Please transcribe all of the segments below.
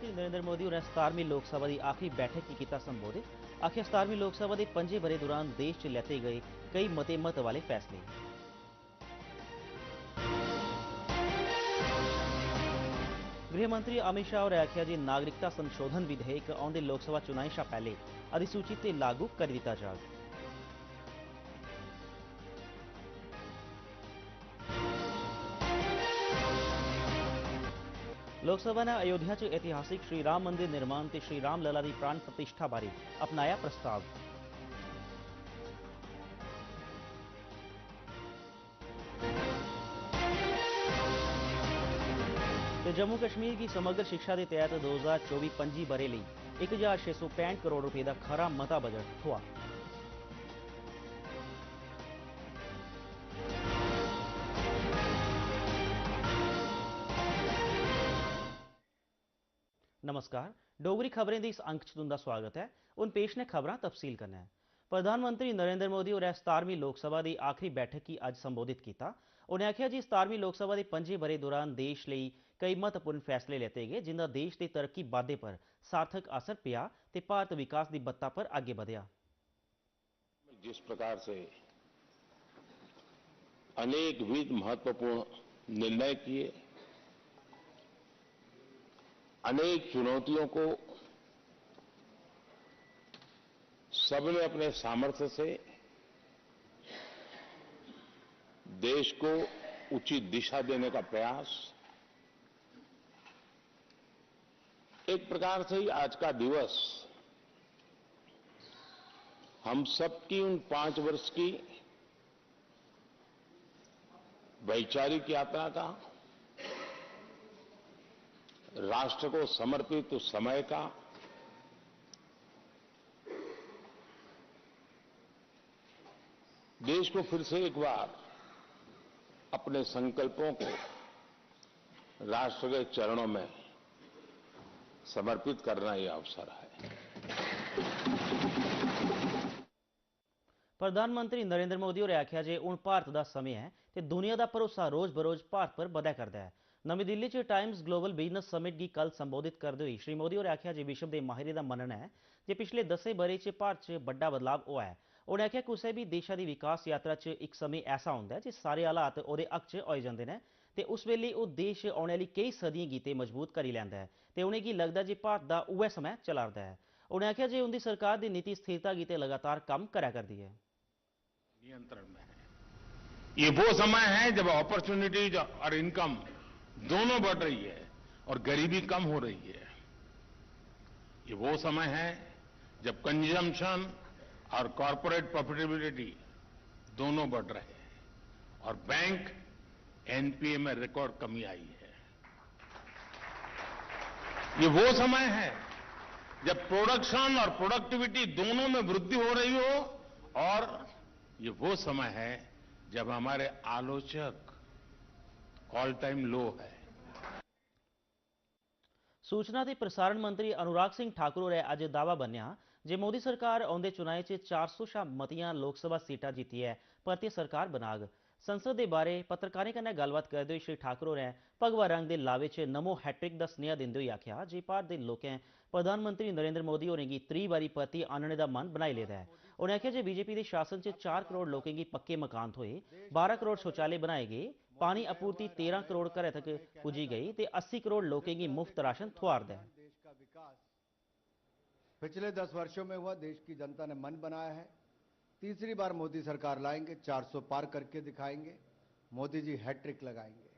प्रधानमंत्री नरेंद्र मोदी और 17वीं लोकसभा की आखिरी बैठक की किया संबोधित। आखिर 17वीं लोकसभा के 5 बरे दौरान देश च लेते गए कई मते महत्व वाले फैसले। गृह मंत्री अमित शाह और आख्या जी नागरिकता संशोधन विधेयक आउंदे लोकसभा चुनाएं शा पहले अधिसूचित ते लागू कर दिता जाए। लोकसभा ने अयोध्या च ऐतिहासिक श्री राम मंदिर निर्माण ते श्री राम लला की प्राण प्रतिष्ठा बारे अपनाया प्रस्ताव। जम्मू कश्मीर की समग्र शिक्षा के तहत 2024-25 बरे लिए 1665 करोड़ रुपए का खरा मता बजट थोआ। नमस्कार, डोगरी खबरें दी इस अंक च तुंदा स्वागत है। उन पेश ने खबरां तफसील करना है। प्रधानमंत्री नरेंद्र मोदी और 17वीं लोकसभा की आखिरी बैठक की अज संबोधित किया। उन्हें आख्या जी 17वीं लोकसभा के 5 बरे दौरान देश लिए कई महत्वपूर्ण फैसले लेते गए जिनका देश की तरक्की बादे पर सार्थक असर पिया ते भारत विकास की बत्ता पर आगे बढ़िया। जिस प्रकार से अनेक विध महत्वपूर्ण निर्णय किए, अनेक चुनौतियों को सबने अपने सामर्थ्य से देश को उचित दिशा देने का प्रयास, एक प्रकार से ही आज का दिवस हम सबकी उन 5 वर्ष की वैचारिक यात्रा का, राष्ट्र को समर्पित उस समय का, देश को फिर से एक बार अपने संकल्पों को राष्ट्र के चरणों में समर्पित करना यह अवसर है। प्रधानमंत्री नरेंद्र मोदी और आख्या जे हूँ भारत का समय है तो दुनिया का भरोसा रोज बरोज भारत पर बधा करता है। नवी दिल्ली च टाइम्स ग्लोबल बिजनेस समिट की कल संबोधित करते हुए श्री मोदी और आख्या जे विश्व के माहिरें का मनना है कि पिछले 10 बरे च भारत च बड़ा बदलाव हुआ है। उन्हें आख्या किसी भी देश की विकास यात्रा च एक समय ऐसा होंगे जो सारे हालात वो हक च होए जाते हैं तो उस वेले वो देश आने वाली कई सदियां गीते मजबूत करी लैंदा है तो उन्हें लगता जी भारत का वह समय चला रहा है। उन्हें आख्या जे उनकी सरकार की नीति स्थिरता गीते लगातार काम करा करती है। नियंत्रण में है। ये वो समय है जब अपॉर्चुनिटीज और इनकम दोनों बढ़ रही है और गरीबी कम हो रही है। ये वो समय है जब कंजम्पशन और कॉर्पोरेट प्रॉफिटेबिलिटी दोनों बढ़ रहे हैं और बैंक एनपीए में रिकॉर्ड कमी आई है। ये वो समय है जब प्रोडक्शन और प्रोडक्टिविटी दोनों में वृद्धि हो रही हो और ये वो समय है जब हमारे आलोचक ऑल टाइम लो है। सूचना ते प्रसारण मंत्री अनुराग सिंह ठाकुर ने अज दावा बनिया जे मोदी सरकार आउंदे चुनाएं च 400 शा मतियां लोकसभा सीटां जीतिए परतिए सरकार बनाग। संसद के बारे पत्रकारें कन्नै गलबात करते हुए श्री ठाकुर होरें भगवा रंग के लावे च नमो हैट्रिक का स्नेहा दिंदे हुए आख्या जे भारत के लोकें प्रधानमंत्री नरेंद्र मोदी होरें गी 3 बारी परतिए आनने का मन बनाई लेदा है। उन्हें आख्या जे बीजेपी के शासन च 4 करोड़ लोकें गी पक्के मकान थोए, 12 करोड़ शौचालय बनाए गए, पानी आपूर्ति 13 करोड़ घरें तक पुजी गई ते 80 करोड़ लोकें की मुफ्त राशन थुआरदा है। देश का विकास पिछले 10 वर्षों में हुआ, देश की जनता ने मन बनाया है। तीसरी बार मोदी सरकार लाएंगे, 400 पार करके दिखाएंगे, मोदी जी हैट्रिक लगाएंगे।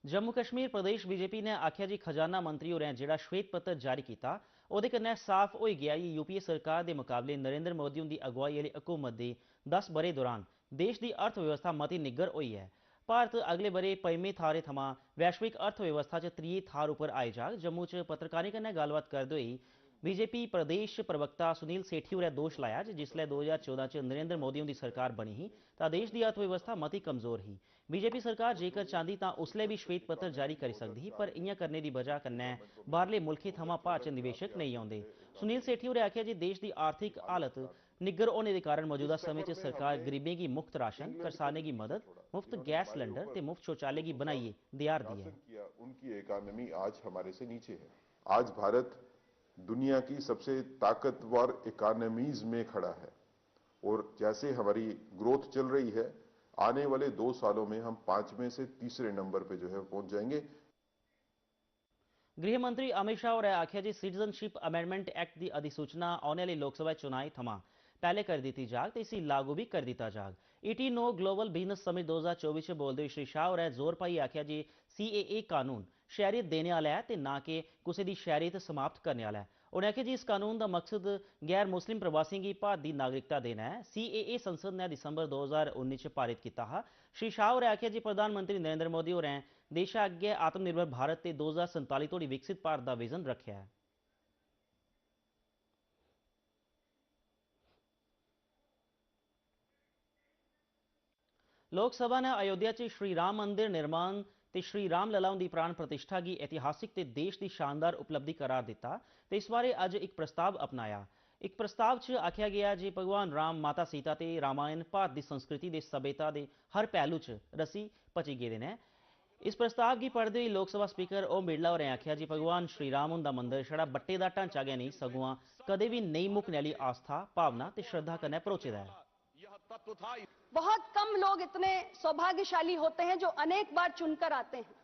जम्मू कश्मीर प्रदेश बीजेपी ने आख्या जी खजाना मंत्री होरें जेड़ा श्वेत पत्र जारी किया ਉਹਦੇ कन्नै साफ हो गया कि यूपीए सरकार के मुकाबले नरेंद्र मोदी उनकी अगुवाई वाली हुकूमत की 10 बरे दौरान देश की अर्थव्यवस्था मती निग्गर हुई है। भारत अगले बरे 5वें थारे थमां वैश्विक अर्थव्यवस्था च 3 थार उपर आई जाग। जम्मू च पत्रकारें कन्नै गलबात करते हुए बीजेपी प्रदेश प्रवक्ता सुनील सेठी होरें दोष लाया कि जिसलै 2014 च नरेंद्र मोदी उनकी सरकार बनी ही तां देश की अर्थव्यवस्था मती कमजोर ही। बीजेपी सरकार जेकर चाहती तां उसलै भी श्वेत पत्र जारी करी सकती ही पर इयां करने की वजह कन्नै बाहरले मुल्खें थमां भारत च निवेशक नहीं आउंदे। सुनील सेठी होरें आख्या कि देश की आर्थिक हालत निग्गर होने के कारण मौजूदा इस समय सफर च में सरकार हमने गरीबें की मुफ्त राशन इंग्लैंड करसाने को की भी मदद पीछे छोड़ा। मुफ्त जिन्होंने गैस हमारे सिलेंडर ऊपर ते मुफ्त शौचालय की 200 बनाई साल दियार दी है। शासन किया, उनकी इकोनॉमी आज हमारे से नीचे है। आज भारत दुनिया की सबसे ताकतवर इकोनॉमीज में खड़ा है और जैसे हमारी ग्रोथ चल रही है, आने वाले 2 सालों में हम 5 में से तीसरे नंबर पे जो है पहुंच जाएंगे। गृह मंत्री अमित शाह होरें आखेआ जी सिटीजनशिप अमेंडमेंट एक्ट की अधिसूचना आने वाले लोकसभा चुनाएं थमां पहले कर दी जाग तो इसी लागू भी कर दिता जाग। ET9 ग्लोबल बिजनेस समिट 2024 च बोलदे होई श्री शाह होरें जोर पाई आखेआ जी CAA कानून शहरियत देने आला है ते ना कि कुसै दी शहरियत समाप्त करने आला है। उन्हें आखेआ जी इस कानून का मकसद गैर मुस्लिम प्रवासियों की भारत की नागरिकता देना है। CAA संसद ने दिसंबर 2019 च पारित किया हा। श्री शाह होरें आखेआ जी प्रधानमंत्री नरेंद्र मोदी होरें देश अगे आत्मनिर्भर भारत ते 2047 तोड़ी विकसित भारत का विजन रखा है। लोकसभा ने अयोध्या च श्री राम मंदिर निर्माण ते श्री राम लला की प्राण प्रतिष्ठा की ऐतिहासिक ते देश की शानदार उपलब्धि करार दिता ते इस बारे अज एक प्रस्ताव अपनाया। एक प्रस्ताव च आख्या गया जे भगवान राम माता सीता ते रामायण भारत की संस्कृति के सभ्यता के हर पहलू च रसी पची गेदे ने। इस प्रस्ताव की पढ़ते हुए लोकसभा स्पीकर ओम बिरला होरें आख्या जी भगवान श्री राम हुंदा मंदिर छड़ा बट्टे का ढांचा गै नहीं सगुआं कदे भी नहीं मुकने वाली आस्था भावना ते श्रद्धा कन्नै भरोचे दा है। बहुत कम लोग इतने सौभाग्यशाली होते हैं जो अनेक बार चुनकर आते हैं।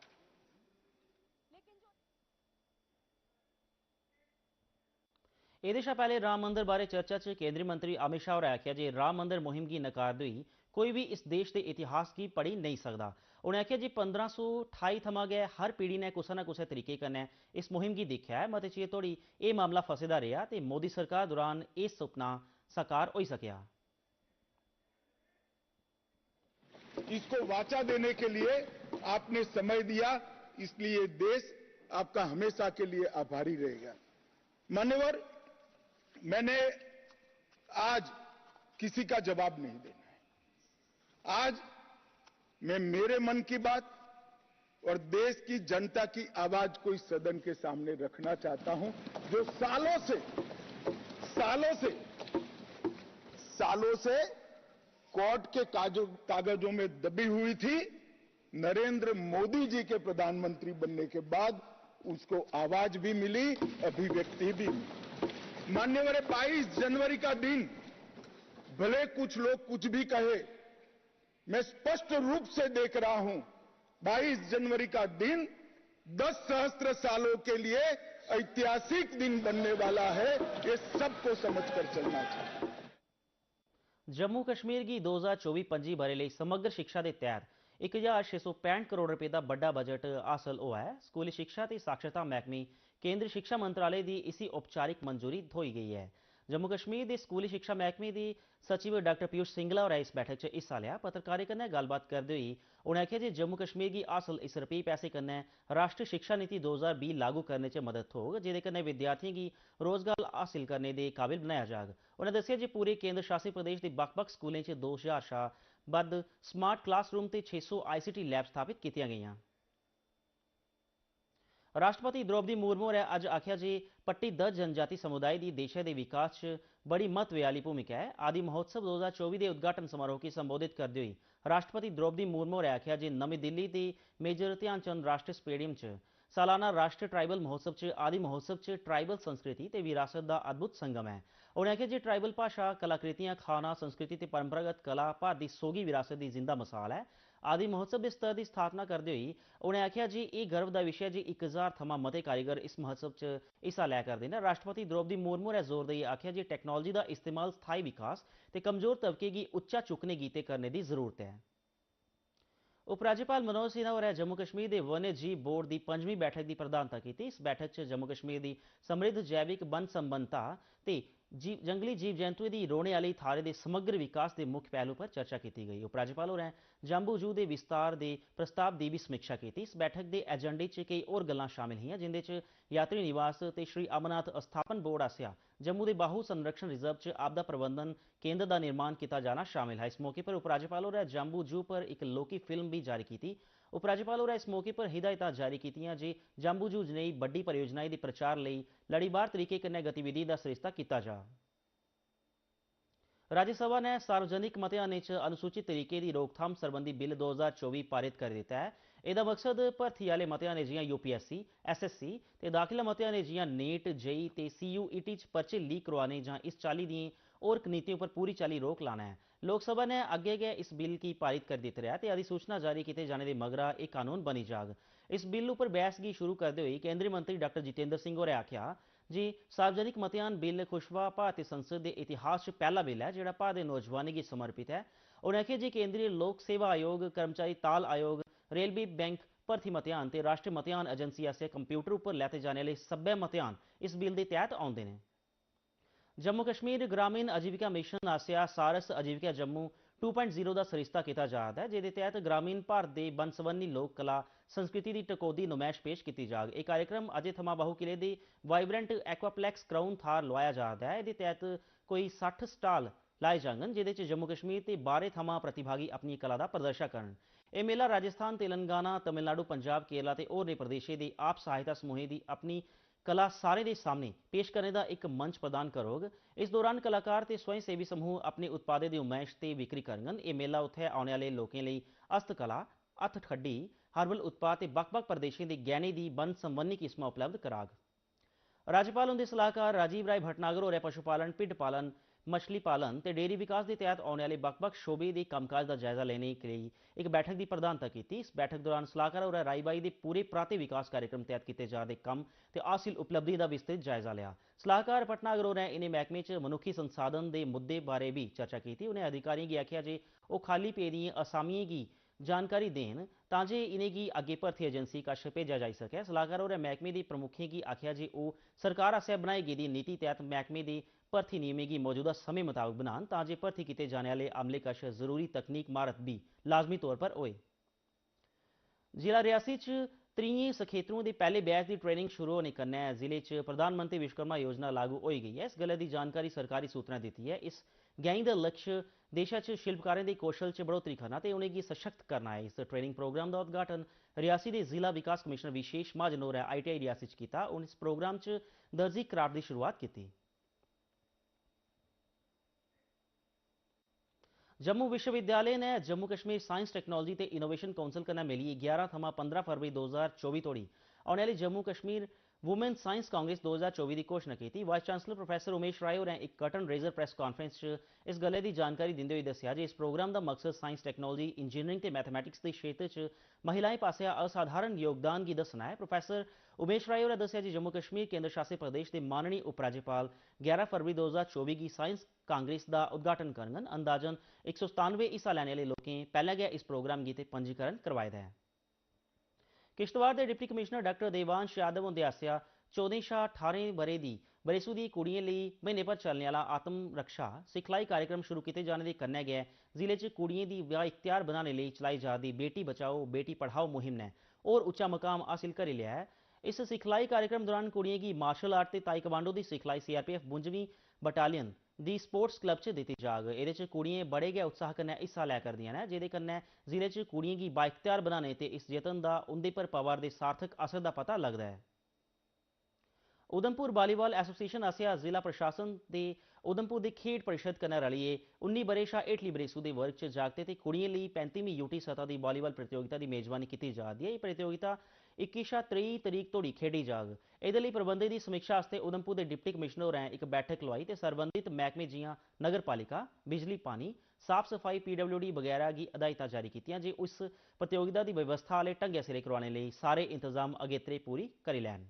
एह्दे शा पैह्ले राम मंदिर बारे चर्चा च केंद्रीय मंत्री अमित शाह होरें आखेआ जे राम मंदिर मुहिम गी नकारदे होई कोई भी इस देश के इतिहास गी पढ़ी नहीं सकदा। उनें आखेआ जे 1528 थमां गै हर पीढ़ी ने कुसै ना कुसै तरीके कन्नै इस मुहिम गी दिक्खेआ है। मते चिर धोड़ी एह् मामला फसे दा रेहा ते मोदी सरकार दौरान एह् सुपना साकार होई सकेआ। इसको वाचा देने के लिए आपने समय दिया, इसलिए देश आपका हमेशा के लिए आभारी रहेगा। मान्यवर, मैंने आज किसी का जवाब नहीं देना है। आज मैं मेरे मन की बात और देश की जनता की आवाज को इस सदन के सामने रखना चाहता हूं, जो सालों से कोर्ट के कागजों में दबी हुई थी। नरेंद्र मोदी जी के प्रधानमंत्री बनने के बाद उसको आवाज भी मिली, अभिव्यक्ति भी मिली। मान्यवर, 22 जनवरी का दिन भले कुछ लोग कुछ भी कहे, मैं स्पष्ट रूप से देख रहा हूं 22 जनवरी का दिन 10 सहस्त्र सालों के लिए ऐतिहासिक दिन बनने वाला है। ये सबको समझकर चलना चाहिए। जम्मू कश्मीर की 2024-25 ब'रे लेई समग्र शिक्षा के तैह्त 1665 करोड़ रुपए का बड़ा बजट हासल हुआ है। स्कूली शिक्षा ते साक्षरता मैह्कमे केंद्रीय शिक्षा मंत्रालय की इसी औपचारिक मंजूरी थ्होई गई है। जम्मू कश्मीर के स्कूली शिक्षा मैह्कमे के सचिव डॉक्टर पीयूष सिंगला होरें इस बैठक च हिस्सा लिया। पत्रकारें कन्नै गल्लबात करदे होई उनें आखेआ जे जम्मू कश्मीर की हासल इस रपेऽ पैसे कन्नै राष्ट्रीय शिक्षा नीति 2020 लागू करने च मदद थ्होग, जेह्दे कन्नै विद्यार्थियों की रोजगार हासिल करने दे काबिल बनाया जाग। उनें दस्सेआ जे पूरे केंद्र शासित प्रदेश के बक्ख-बक्ख स्कूलें च 2000 शा बद्ध स्मार्ट क्लासरूम ते 600 ICT लैब स्थापित कीतियां गेईआं। राष्ट्रपति द्रौपदी मुर्मू होरें अज आख्या जे पट्टीदर्ज जनजाति समुदाय की देशै दे विकास च बड़ी महत्व आह्ली भूमिका है। आदि महोत्सव 2024 के उद्घाटन समारोह की संबोधित करते हुए राष्ट्रपति द्रौपदी मुर्मू होरें आख्या जे नमीं दिल्ली के मेजर ध्यानचंद राष्ट्रीय स्टेडियम च सालाना राष्ट्रीय ट्राइबल महोत्सव च आदि महोत्सव च ट्राइबल संस्कृति ते विरासत का अद्भुत संगम है। उन्हें आख्या जे ट्राइबल भाषा कलाकृतियां खाना संस्कृति ते परंपरागत कला भारत की सोगी विरासत की जिंदा मिसाल है। आदि महोत्सव के स्तर की स्थापना करते हुए उन्हें आख्या जी यह गर्व का विषय जे 1000 थमां मते कारीगर इस महोत्सव च हिस्सा लै करदे न। राष्ट्रपति द्रौपदी मुर्मू होरें जोर देइयै आख्या जी टैक्नोलॉजी का इस्तेमाल स्थाई विकास ते कमजोर तबके की उच्चा चुकने गितै करने की जरूरत है। उपराज्यपाल मनोज सिन्हा होरें जम्मू कश्मीर के वन्य जीव बोर्ड की 5वीं बैठक की प्रधानता की। इस बैठक च जम्मू कश्मीर की समृद्ध जैविक वन संबंधता ते जंगली जीव जंतुओं की रौहने वाली थाहरें के समग्र विकास के मुख्य पहलू पर चर्चा की गई। उपराज्यपाल होरें जाम्बू जू के विस्तार के प्रस्ताव की भी समीक्षा की। इस बैठक के एजेंडे च कई होर गल्लां शामिल हियां, जिंदे च यात्री निवास ते श्री अमरनाथ अस्थापन बोर्ड आसेआ जम्मू के बाहू संरक्षण रिजर्व च आपदा प्रबंधन केंद्र का निर्माण किया जाना शामिल है। इस मौके पर उपराज्यपाल होरें जाम्बू जू पर एक लौहकी फिल्म भी जारी की। उपराज्यपाल होरें इस मौके पर हिदायतां जारी कीतियां जे जाम्बू जू जनेही बड्डी परियोजनाएं के प्रचार लई लड़ीवार तरीके कन्नै गतिविधि का सरिस्ता किया जा। राज्यसभा ने सार्वजनिक मतियाने च अनुसूचित तरीके की रोकथाम संबंधी बिल 2024 पारित कर दिता है। ਇਹਦਾ ਮਕਸਦ ਭਰਤੀ ਵਾਲੇ ਮਤਿਆਨੇ ਜਿਹੀਆਂ यूपीएससी SSC ਤੇ ਦਾਖਲਾ ਮਤਿਆਨੇ ਜਿਹੀਆਂ नीट JEE ਤੇ CUET ਚ ਪਰਚੇ ਲੀਕ ਕਰਵਾने ਜਾਂ इस चाली दी और नीतियों पर पूरी चाली रोक लाना है। लोक सभा ने अगे गए इस बिल की पारित कर दिता रहा तो अधिसूचना जारी किए जाने के मगरा एक कानून बनी जाग। इस बिल उपर बहसगी शुरू करते हुए केंद्रीय मंत्री डॉक्टर जितेंद्र सिंह होरें आख्या जी सार्वजनिक मतियान बिल खुशवा भारतीय संसद के इतिहास च पहला बिल है जोड़ा भारत के नौजवानों की समर्पित है। उन्हें आख्या जी केंद्रीय लोक सेवा आयोग कर्मचारी ताल आयोग रेलवे बैंक भर्ती मतियान ते राष्ट्रीय मतियान एजेंसी आसे कंप्यूटर उपर लैते जाने वाले सब्बै मतियान इस बिल के तहत आउंदे ने। जम्मू कश्मीर ग्रामीण आजीविका मिशन आसिया सारस आजीविका जम्मू 2.0 का सरिस्ता किया जा रहा है जिसके तहत ग्रामीण भारत के बन लोक कला संस्कृति की टकोदी नुमाइश पेश की जाग। एक कार्यक्रम अजे थमा बाहू किले की वाइब्रेंट एक्वाप्लैक्स क्राउन थार लवाया जा रहा है। ये तहत कोई 60 स्टाल लाए जांगन जिहदे जम्मू कश्मीर के 12 थमा प्रतिभागी अपनी कला का प्रदर्शन करन। यह मेला राजस्थान तेलंगाना तमिलनाडु पंजाब केरला ते होरने प्रदेशों के आप सहायता समूहों की अपनी कला सारे के सामने पेश करने का एक मंच प्रदान करोग। इस दौरान कलाकार ते स्वयं सेवी समूह अपने उत्पादों की नुमाइश ते विक्री करन। यह मेला उत्थे आने वाले लोगों लिए हस्तकला हथ ठड्डी हर्बल उत्पाद ते बख-बख प्रदेशों के गहने की बन संबंधी किस्मां उपलब्ध कराग। राज्यपाल उनके सलाहकार राजीव राय भटनागर होरें पशुपालन भिड्ड पालन मछली पालन ते डेयरी विकास के तहत आने वाले बख-बख शोबे के कामकाज का जायजा लेने के लिए एक बैठक की प्रधानता की। इस बैठक दौरान सलाहकार होरें राई-बाई के पूरे प्रांतीय विकास कार्यक्रम तहत किए जा रहे काम ते हासिल उपलब्धि का विस्तृत जायजा लिया। सलाहकार भटनागर होरें इन्हें महकमे च मनुखी संसाधन के मुद्दे बारे भी चर्चा की। उन्हें अधिकारियों की आख्या जे वह खाली पेदियें असामियें की जानकारी देन ताजे इन्हें अगे भर्ती एजेंसी कश भेजा जाई सके। सलाहकार होरें महकमे के प्रमुखें की आख्या जे वह सरकार आसेआ बनाई गेदी नीति तहत महकमे के भर्ती नियमें की मौजूदा समय मुताबिक बनान ताजे भर्ती किए जाने वाले अमले कश जरूरी तकनीक महारत भी लाजमी तौर पर होए। जिला रियासी च 3 सखेत्रुओं के पहले बैच की ट्रेनिंग शुरू होने कन्नै जिले च प्रधानमंत्री विश्वकर्मा योजना लागू हो गई है। इस गल्लै की जानकारी सरकारी सूत्रें दी है। इस गैंई का लक्ष्य देश च शिल्पकारें के कौशल च बढ़ोतरी करना ते उन्हेंगी सशक्त करना है। इस ट्रेनिंग प्रोग्राम का उद्घाटन रियासी के जिला विकास कमिश्नर विशेष महाजन होरें ITI रियासी च कीता। इस प्रोग्राम च दर्जी क्राफ्ट की शुरुआत की। जम्मू विश्वविद्यालय ने जम्मू कश्मीर साइंस टेक्नोलॉजी ते इनोवेशन काउंसिल कन्नै मिलियै 11 थमा 15 फरवरी 2024 तोड़ी आने वाली जम्मू कश्मीर वुमेन साइंस कांग्रेस 2024 की घोषणा की। वाइस चांसलर प्रोफैसर उमेश राय होरें एक कर्टन रेजर प्रेस कॉन्फ्रेंस च इस गल्लै की जानकारी दिंदे हुए दस्सिया जे इस प्रोग्राम का मकसद साइंस टेक्नोलॉजी इंजीनियरिंग ते मैथमैटिक्स के क्षेत्र च महिलाएं पासेआ असाधारण योगदान की दस्सना है। प्रोफैसर उमेश राय होरें दस्सिया जे जम्मू कश्मीर केंद्र शासित प्रदेश के माननीय उपराज्यपाल 11 फरवरी 2024 की साइंस कांग्रेस का उद्घाटन करन। अंदाजन 197 हिस्सा लैने वाले लोगों पहले गै इस प्रोग्राम गितै पंजीकरण करवाए दा है। किश्तवाड़ के deputy commissioner doctor Devansh Yadav होंदे आसेआ 14 शा 18 बरे दी बरेसू दी कुड़ियें लिए महीने भर चलने वाला आत्म रक्षा सिखलाई कार्यक्रम शुरू किए जाने के कन्नै गै जिले च कुड़ियें दी बाइख्तियार बनाने लिए चलाई जा रही बेटी बचाओ बेटी पढ़ाओ मुहिम ने और उच्चा मकाम हासिल करी लिया है। इस सिखलाई कार्यक्रम दौरान कुड़ियें की मार्शल आर्ट ते ताइक्वांडो की सिखलाई CRPF 52वीं बटालियन दी स्पोर्ट्स क्लब च दी जाग। ये कुड़ियें बड़े गै उत्साह कन्नै हिस्सा लै करदियां ने जेदे कन्नै जिले च कुड़ियें की बाइख्तियार बनाने ते इस यतन का उनके पर पवा दे सार्थक असर का पता लगता है। उधमपुर वालीबॉल एसोसिएशन आसेआ जिला प्रशासन के उधमपुर की खेड परिषद कन्नै रलियै 19 बरे शा हेठली बरेसू के वर्ग च जागते ते कुड़ियें लिए 35वीं UT सतह की वालीबॉल प्रतियोगिता की मेजबानी की जा रही है। यह प्रतियोगिता 21 शा 23 तरीक तोड़ी खेडी जाग। इहदे लई प्रबंधें की समीक्षा आस्ते उधमपुर के डिप्टी कमिश्नर होरें एक बैठक लवाई ते सरबंधित महकमे जियां नगर पालिका बिजली पानी साफ सफाई PWD वगैरह की हदायतां जारी कीतियां जे उस प्रतियोगिता की व्यवस्था आले ढंगै सिरे करवाने लई सारे इंतजाम अगेत्रे पूरी करी लैन।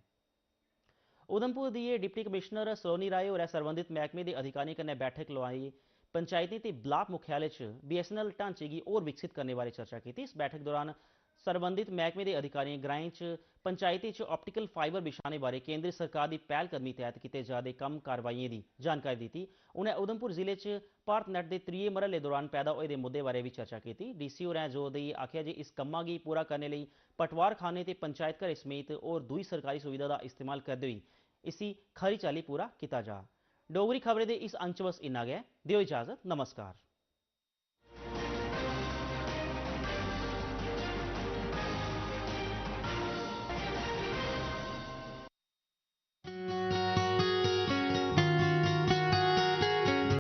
उधमपुर दी डिप्टी कमिश्नर सलोनी राय होरें सरबंधित महकमे के अधिकारियों कन्नै बैठक लवाई पंचायतें ते ब्लाक मुख्यालय च BSNL ढांचे की होर विकसित करने बारे चर्चा की। इस बैठक दौरान सरबंधित महकमे के अधिकारियों ग्राएं च पंचायतें च ऑप्टिकल फाइबर बिछाने बारे केंद्र सरकार की पहलकदमी तहत किए जा रहे कम कारवाइयों की जानकारी दी। उन्हें उधमपुर जिले च भारत नेट के 3 मरहले दौरान पैदा होए दे मुद्दे बारे भी चर्चा की। DC होरें जोर देइयै आख्या जे इस कम्मा गी पूरा करने लिए पटवार खाने ते पंचायत घरें समेत और दूई सरकारी सुविधा का इस्तेमाल करते हुए इसी खरी चाली पूरा किया जा। डोगरी खबरें दे इस अंच बस इन्ना गै। दिओ इजाजत, नमस्कार।